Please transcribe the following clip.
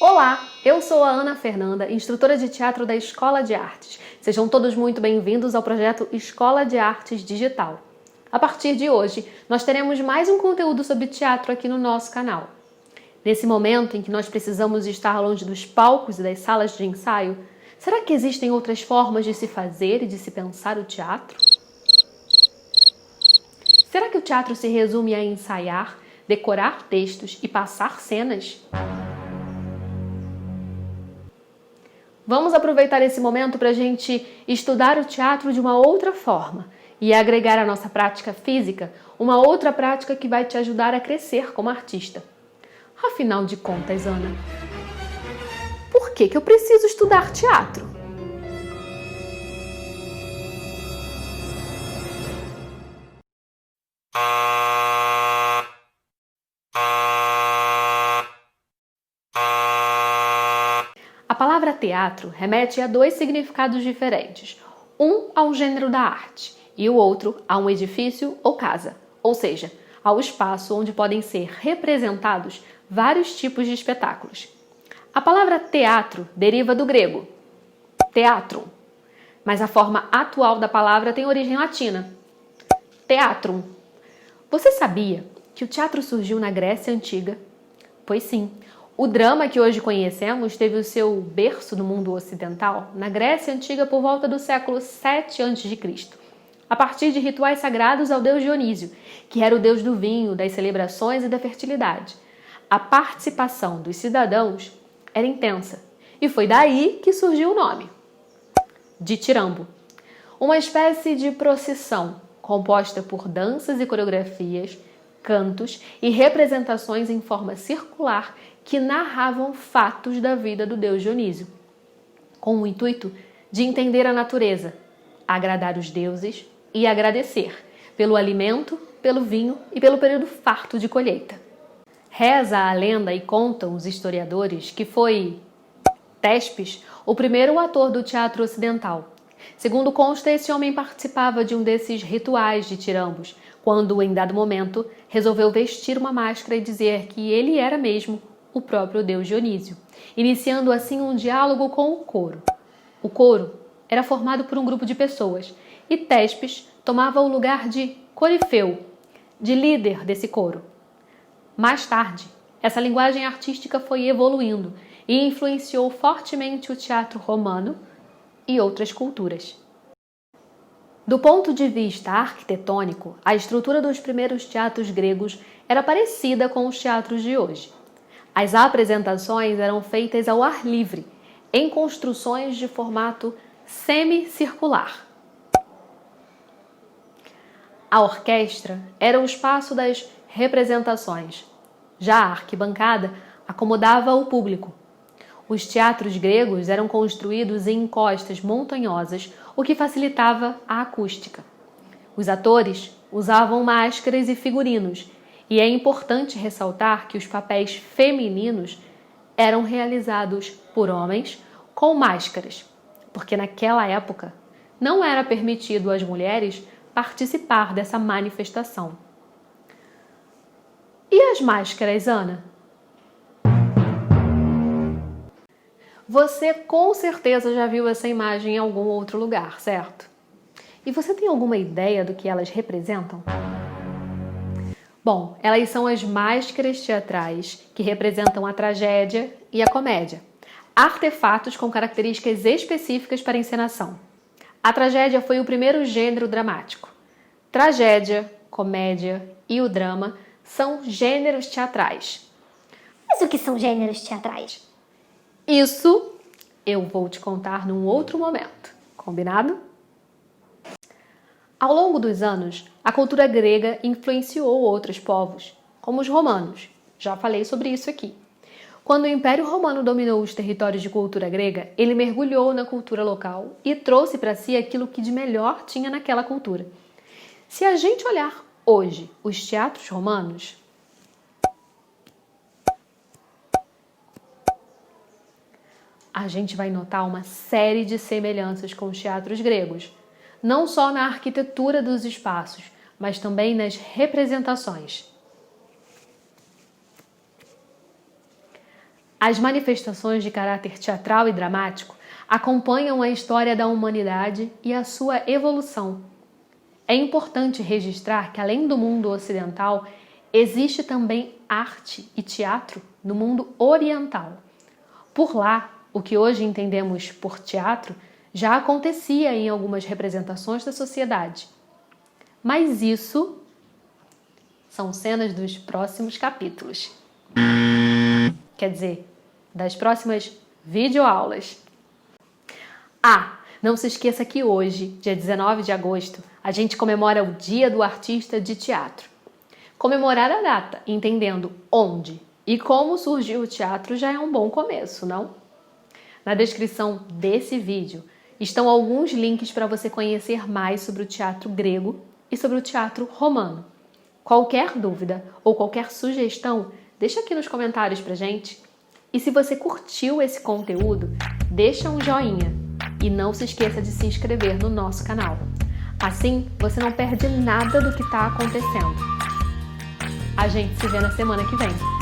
Olá, eu sou a Ana Fernanda, instrutora de teatro da Escola de Artes. Sejam todos muito bem-vindos ao projeto Escola de Artes Digital. A partir de hoje, nós teremos mais um conteúdo sobre teatro aqui no nosso canal. Nesse momento em que nós precisamos estar longe dos palcos e das salas de ensaio, será que existem outras formas de se fazer e de se pensar o teatro? Será que o teatro se resume a ensaiar, decorar textos e passar cenas? Vamos aproveitar esse momento para a gente estudar o teatro de uma outra forma e agregar à nossa prática física uma outra prática que vai te ajudar a crescer como artista. Afinal de contas, Ana, por que eu preciso estudar teatro? A palavra teatro remete a dois significados diferentes. Um ao gênero da arte e o outro a um edifício ou casa, ou seja, ao espaço onde podem ser representados vários tipos de espetáculos. A palavra teatro deriva do grego theatrum, mas a forma atual da palavra tem origem latina, theatrum. Você sabia que o teatro surgiu na Grécia Antiga? Pois sim. O drama que hoje conhecemos teve o seu berço no mundo ocidental na Grécia Antiga por volta do século 7 a.C., a partir de rituais sagrados ao deus Dionísio, que era o deus do vinho, das celebrações e da fertilidade. A participação dos cidadãos era intensa, e foi daí que surgiu o nome, Dithyrambo, uma espécie de procissão composta por danças e coreografias, cantos e representações em forma circular que narravam fatos da vida do deus Dionísio, com o intuito de entender a natureza, agradar os deuses e agradecer pelo alimento, pelo vinho e pelo período farto de colheita. Reza a lenda e contam os historiadores que foi Tespes o primeiro ator do teatro ocidental. Segundo consta, esse homem participava de um desses rituais de tirambos, quando, em dado momento, resolveu vestir uma máscara e dizer que ele era mesmo o próprio deus Dionísio, iniciando assim um diálogo com o coro. O coro era formado por um grupo de pessoas e Tespes tomava o lugar de corifeu, de líder desse coro. Mais tarde, essa linguagem artística foi evoluindo e influenciou fortemente o teatro romano e outras culturas. Do ponto de vista arquitetônico, a estrutura dos primeiros teatros gregos era parecida com os teatros de hoje. As apresentações eram feitas ao ar livre, em construções de formato semicircular. A orquestra era o espaço das representações. Já a arquibancada acomodava o público. Os teatros gregos eram construídos em encostas montanhosas, o que facilitava a acústica. Os atores usavam máscaras e figurinos, e é importante ressaltar que os papéis femininos eram realizados por homens com máscaras, porque naquela época não era permitido às mulheres participar dessa manifestação. E as máscaras, Ana? Você com certeza já viu essa imagem em algum outro lugar, certo? E você tem alguma ideia do que elas representam? Bom, elas são as máscaras teatrais que representam a tragédia e a comédia, artefatos com características específicas para a encenação. A tragédia foi o primeiro gênero dramático. Tragédia, comédia e o drama são gêneros teatrais. Mas o que são gêneros teatrais? Isso eu vou te contar num outro momento, combinado? Ao longo dos anos, a cultura grega influenciou outros povos, como os romanos. Já falei sobre isso aqui. Quando o Império Romano dominou os territórios de cultura grega, ele mergulhou na cultura local e trouxe para si aquilo que de melhor tinha naquela cultura. Se a gente olhar hoje os teatros romanos, a gente vai notar uma série de semelhanças com os teatros gregos, não só na arquitetura dos espaços, mas também nas representações. As manifestações de caráter teatral e dramático acompanham a história da humanidade e a sua evolução. É importante registrar que, além do mundo ocidental, existe também arte e teatro no mundo oriental. Por lá, o que hoje entendemos por teatro já acontecia em algumas representações da sociedade. Mas isso são cenas dos próximos capítulos. Quer dizer, das próximas videoaulas. Não se esqueça que hoje, dia 19 de agosto, a gente comemora o Dia do Artista de Teatro. Comemorar a data, entendendo onde e como surgiu o teatro, já é um bom começo, não? Na descrição desse vídeo estão alguns links para você conhecer mais sobre o teatro grego e sobre o teatro romano. Qualquer dúvida ou qualquer sugestão, deixa aqui nos comentários pra gente. E se você curtiu esse conteúdo, deixa um joinha e não se esqueça de se inscrever no nosso canal. Assim, você não perde nada do que está acontecendo. A gente se vê na semana que vem.